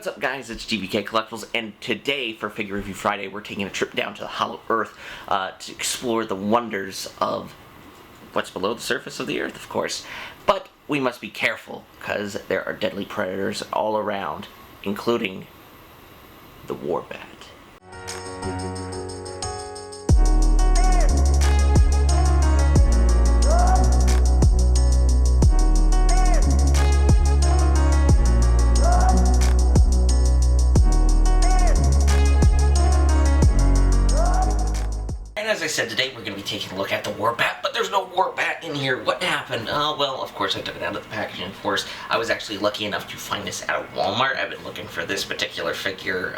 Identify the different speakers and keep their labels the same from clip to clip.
Speaker 1: What's up, guys? It's GVKcollectibles, and today for Figure Review Friday we're taking a trip down to the Hollow Earth to explore the wonders of what's below the surface of the Earth, of course. But we must be careful, because there are deadly predators all around, including the Warbat. As I said, today we're going to be taking a look at the Warbat, but there's no Warbat in here. What happened? Well, of course I took it out of the packaging. Of course, I was actually lucky enough to find this at Walmart. I've been looking for this particular figure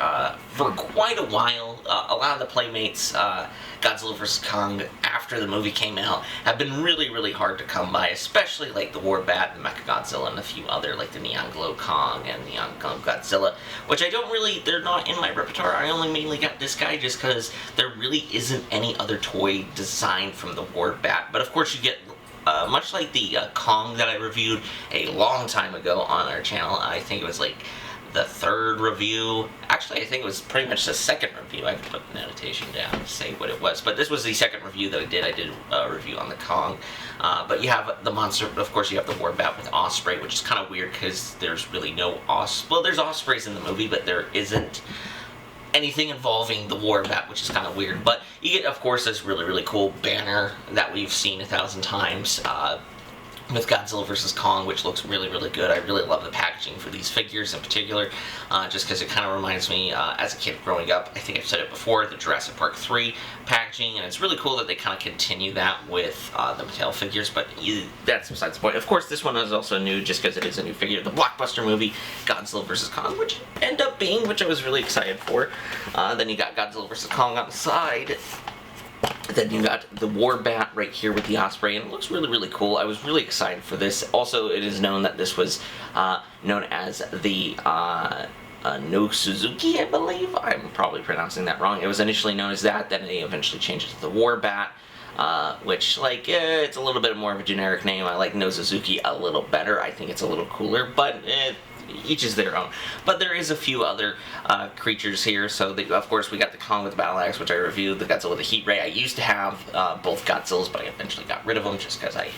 Speaker 1: for quite a while. A lot of the Playmates, Godzilla vs. Kong, after the movie came out, have been really hard to come by, especially like the Warbat and Mechagodzilla and a few other, like the Neon Glow Kong and Neon Glow Godzilla, which I don't really, they're not in my repertoire. I only mainly got this guy just because there really isn't any other toy designed from the Warbat. But of course you get, much like the Kong that I reviewed a long time ago on our channel, I think it was like the third review. Actually, I think it was pretty much the second review. I put the notation down to say what it was. But this was the second review that I did. I did a review on the Kong. But you have the monster, of course you have the Warbat with Osprey, which is kind of weird because there's really no well, there's Ospreys in the movie, but there isn't anything involving the Warbat, which is kind of weird. But you get, of course, this really cool banner that we've seen 1,000 times with Godzilla vs. Kong, which looks really good. I really love the packaging for these figures in particular, just because it kind of reminds me, as a kid growing up, I think I've said it before, the Jurassic Park 3 packaging, and it's really cool that they kind of continue that with the Mattel figures, but that's besides the point. Of course, this one is also new just because it is a new figure. The blockbuster movie, Godzilla vs. Kong, which ended up being, which I was really excited for. Then you got Godzilla vs. Kong on the side. Then you got the Warbat right here with the Osprey, and it looks really cool. I was really excited for this. Also, it is known that this was known as the No Suzuki, I believe. I'm probably pronouncing that wrong. It was initially known as that, then they eventually changed it to the Warbat, which, like, it's a little bit more of a generic name. I like No Suzuki a little better. I think it's a little cooler, but each is their own. But there is a few other creatures here. So, of course, we got the Kong with the Battle Axe, which I reviewed, the Godzilla with the Heat Ray. I used to have both Godzillas, but I eventually got rid of them just because I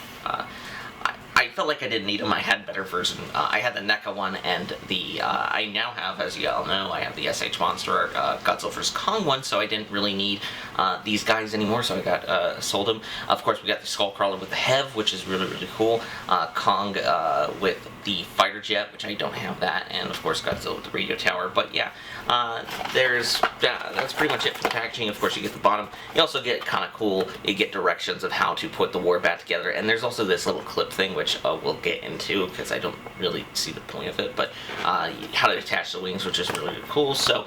Speaker 1: felt like I didn't need them. I had a better version. I had the NECA one, and the I now have, as you all know, I have the SH Monster Godzilla vs. Kong one, so I didn't really need these guys anymore, so I got sold them. Of course, we got the Skullcrawler with the Hev, which is really cool. Kong with the fighter jet, which I don't have that, and of course Godzilla with the radio tower. But yeah, that's pretty much it for the packaging. Of course, you get the bottom. You also get kind of cool. You get directions of how to put the Warbat together, and there's also this little clip thing, which we'll get into because I don't really see the point of it. But how to attach the wings, which is really cool. So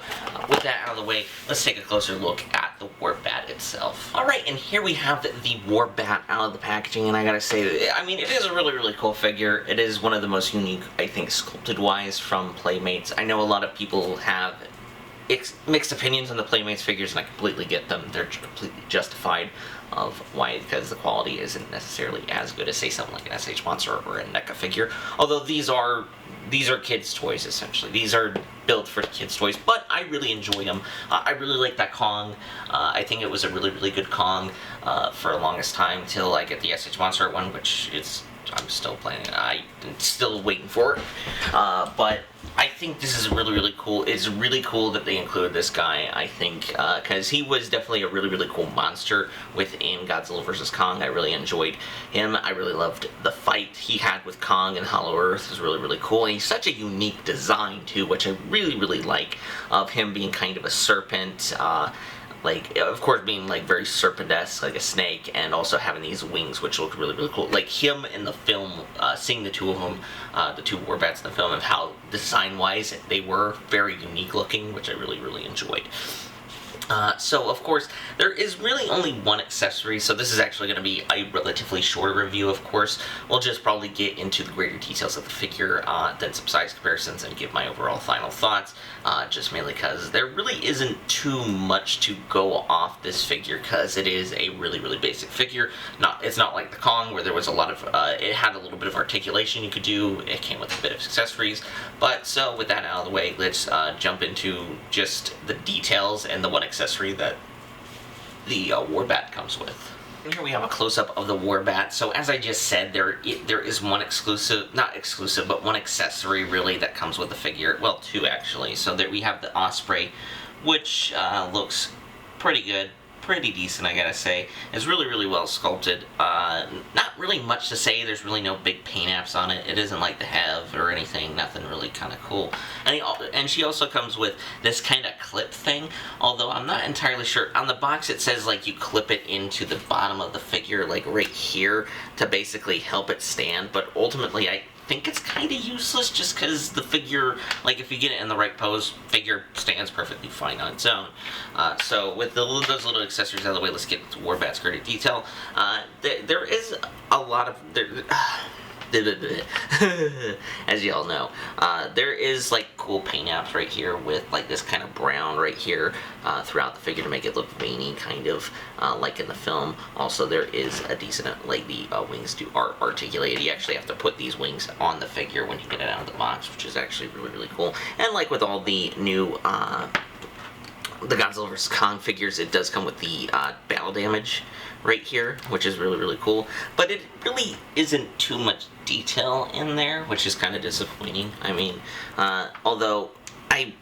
Speaker 1: with that out of the way, let's take a closer look at the Warbat itself. All right, and here we have the Warbat out of the packaging, and I gotta say, I mean, it is a really cool figure. It is one of the most unique, I think, sculpted-wise from Playmates. I know a lot of people have mixed opinions on the Playmates figures, and I completely get them. They're completely justified of why, because the quality isn't necessarily as good as, say, something like an SH Monster or a NECA figure. Although these are kids' toys, essentially. These are built for kids' toys, but I really enjoy them. I really like that Kong. I think it was a really good Kong for the longest time, till I get the SH Monster one, which I'm still playing it. I'm still waiting for it. But I think this is really cool. It's really cool that they included this guy, I think, because he was definitely a really cool monster within Godzilla vs. Kong. I really enjoyed him. I really loved the fight he had with Kong in Hollow Earth. It was really cool. And he's such a unique design, too, which I really like, of him being kind of a serpent, like, of course, being, like, very serpent-esque, like a snake, and also having these wings, which look really cool. Like, him in the film, seeing the two of them, the two Warbats in the film, and how design-wise they were very unique looking, which I really enjoyed. So, of course, there is really only one accessory, so this is actually going to be a relatively shorter review, of course. We'll just probably get into the greater details of the figure, then some size comparisons, and give my overall final thoughts, just mainly because there really isn't too much to go off this figure, because it is a really, really basic figure. It's not like the Kong, where there was a lot of, it had a little bit of articulation you could do, it came with a bit of accessories, but so with that out of the way, let's jump into just the details and the one accessory that the Warbat comes with. And here we have a close-up of the Warbat. So as I just said, there is one exclusive, not exclusive, but one accessory really that comes with the figure. Well, two actually. So there we have the Osprey, which looks pretty good. Pretty decent, I gotta say. It's really, really well sculpted. Not really much to say. There's really no big paint apps on it. It isn't like the Hev or anything. Nothing really kind of cool. And she also comes with this kind of clip thing, although I'm not entirely sure. On the box it says like you clip it into the bottom of the figure, like right here, to basically help it stand, but ultimately I think it's kind of useless just because the figure, like if you get it in the right pose, figure stands perfectly fine on its own. So with those little accessories out of the way, let's get to Warbat's greater detail. There is a lot of... as y'all know, there is like cool paint apps right here with like this kind of brown right here throughout the figure to make it look veiny, kind of like in the film. Also, there is a decent, like the wings are articulated. You actually have to put these wings on the figure when you get it out of the box, which is actually really, really cool. And like with all the new the Godzilla vs. Kong figures, it does come with the battle damage right here, which is really, really cool. But it really isn't too much detail in there, which is kind of disappointing. I mean, although I'm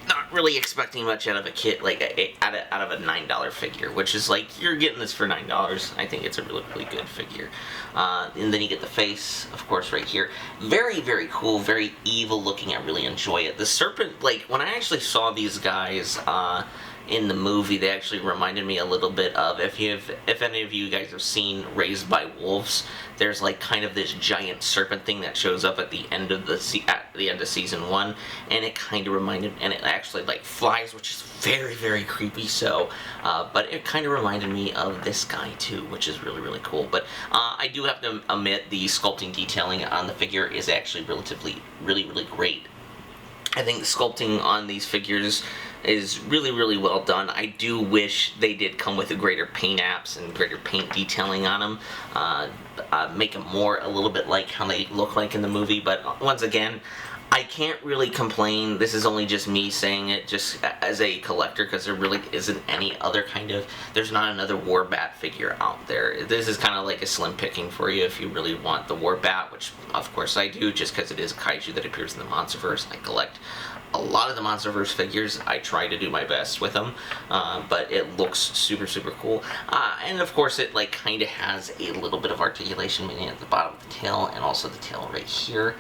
Speaker 1: not really expecting much out of a kit, like out of a $9 figure, which is like, you're getting this for $9. I think it's a really, really good figure. And then you get the face, of course, right here. Very, very cool, very evil looking. I really enjoy it. The serpent, like, when I actually saw these guys in the movie, they actually reminded me a little bit of, if any of you guys have seen Raised by Wolves, there's like kind of this giant serpent thing that shows up at the end of season 1, and it kind of reminded, and it actually like flies, which is very, very creepy. So but it kind of reminded me of this guy too, which is really, really cool. But I do have to admit, the sculpting detailing on the figure is actually relatively really, really great. I think the sculpting on these figures is really, really well done. I do wish they did come with a greater paint apps and greater paint detailing on them. Make them more a little bit like how they look like in the movie. But once again, I can't really complain. This is only just me saying it just as a collector, because there really isn't any other kind of... There's not another Warbat figure out there. This is kind of like a slim picking for you if you really want the Warbat, which of course I do, just because it is a kaiju that appears in the Monsterverse. I collect a lot of the Monsterverse figures. I try to do my best with them, but it looks super, super cool. And of course it like kind of has a little bit of articulation, meaning at the bottom of the tail, and also the tail right here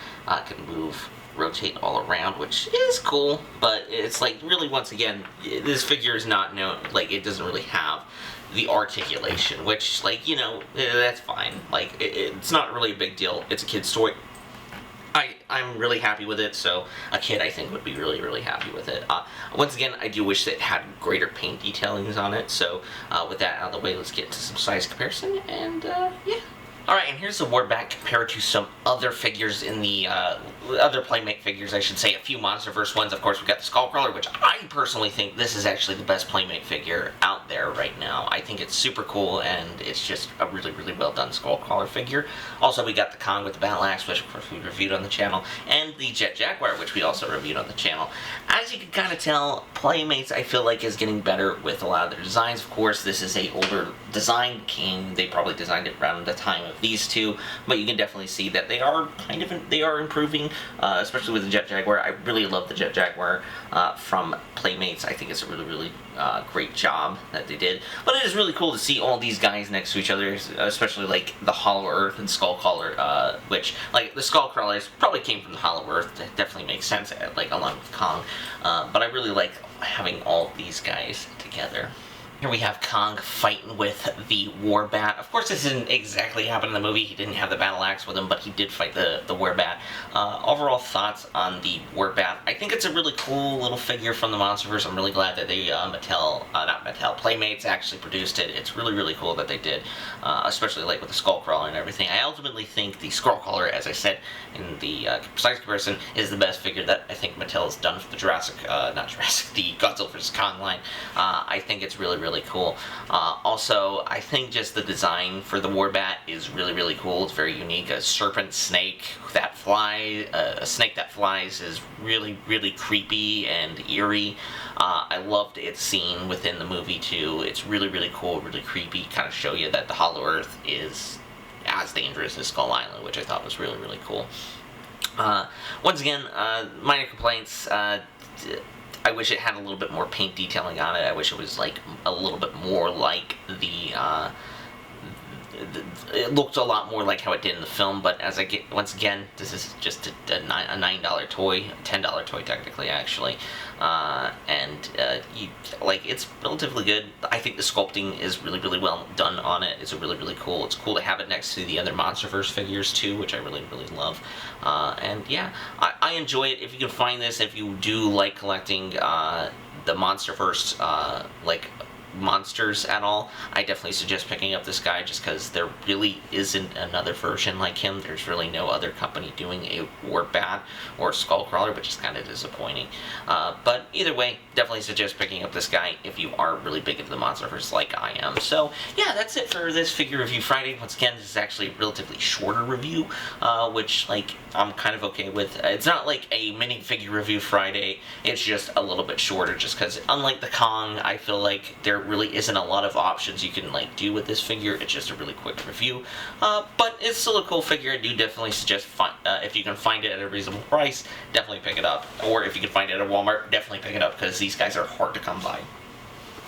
Speaker 1: can move, rotate all around, which is cool. But it's like, really, once again, this figure is not known, like, it doesn't really have the articulation, which, like, you know, that's fine. Like, it's not really a big deal. It's a kid's toy. I'm really happy with it, so a kid, I think, would be really, really happy with it. Once again, I do wish that it had greater paint detailings on it, so with that out of the way, let's get to some size comparison, and yeah. Alright, and here's the Warbat compared to some other figures in the, other Playmate figures, I should say, a few Monsterverse ones. Of course, we've got the Skullcrawler, which I personally think this is actually the best Playmate figure out there right now. I think it's super cool, and it's just a really, really well done Skullcrawler figure. Also, we got the Kong with the Battle Axe, which of course we reviewed on the channel, and the Jet Jaguar, which we also reviewed on the channel. As you can kind of tell, Playmates, I feel like, is getting better with a lot of their designs. Of course, this is a older design. They probably designed it around the time of these two, but you can definitely see that they are kind of improving, especially with the Jet Jaguar. I really love the Jet Jaguar from Playmates. I think it's a really, really great job that they did. But it is really cool to see all these guys next to each other, especially like the Hollow Earth and Skullcrawler, which, like, the Skullcrawlers probably came from the Hollow Earth. That definitely makes sense, like, along with Kong. But I really like having all of these guys together. Here we have Kong fighting with the Warbat. Of course, this didn't exactly happen in the movie. He didn't have the battle axe with him, but he did fight the Warbat. Overall thoughts on the Warbat. I think it's a really cool little figure from the Monsterverse. I'm really glad that they, Playmates actually produced it. It's really, really cool that they did, especially like with the Skullcrawler and everything. I ultimately think the Skullcrawler, as I said in the precise comparison, is the best figure that I think Mattel has done for the the Godzilla vs. Kong line. I think it's really, really cool. Also, I think just the design for the Warbat is really, really cool. It's very unique. A serpent snake that flies, a snake that flies is really, really creepy and eerie. I loved its scene within the movie too. It's really, really cool, really creepy. Kind of show you that the Hollow Earth is as dangerous as Skull Island, which I thought was really, really cool. Once again, minor complaints. I wish it had a little bit more paint detailing on it. I wish it was like a little bit more like it looked a lot more like how it did in the film, but once again, this is just a $9 toy, $10 toy technically, actually, it's relatively good. I think the sculpting is really, really well done on it. It's really, really cool. It's cool to have it next to the other Monsterverse figures too, which I really, really love. And yeah, I enjoy it. If you can find this, if you do like collecting the Monsterverse, monsters at all, I definitely suggest picking up this guy just because there really isn't another version like him. There's really no other company doing a Warbat or Skullcrawler, which is kind of disappointing. But either way, definitely suggest picking up this guy if you are really big into the Monsterverse like I am. So yeah, that's it for this Figure Review Friday. Once again, this is actually a relatively shorter review, which I'm kind of okay with. It's not like a mini Figure Review Friday, it's just a little bit shorter just because unlike the Kong, I feel like there really isn't a lot of options you can do with this figure. It's just a really quick review, but it's still a cool figure. I do definitely suggest if you can find it at a reasonable price, definitely pick it up, or if you can find it at Walmart, definitely pick it up because these guys are hard to come by.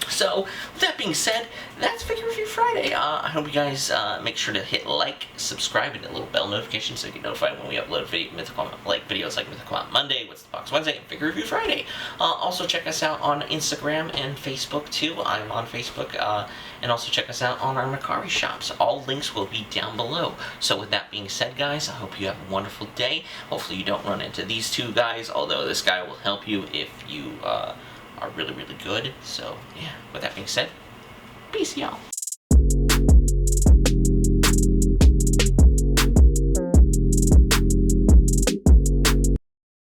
Speaker 1: So, with that being said, that's Figure Review Friday. I hope you guys make sure to hit like, subscribe, and hit a little bell notification so you get notified when we upload videos like Mythical Monday, What's the Box Wednesday, and Figure Review Friday. Also, check us out on Instagram and Facebook, too. I'm on Facebook. And also check us out on our Mercari shops. All links will be down below. So, with that being said, guys, I hope you have a wonderful day. Hopefully, you don't run into these two guys, although this guy will help you if you are really, really good. So, yeah, with that being said, peace, y'all.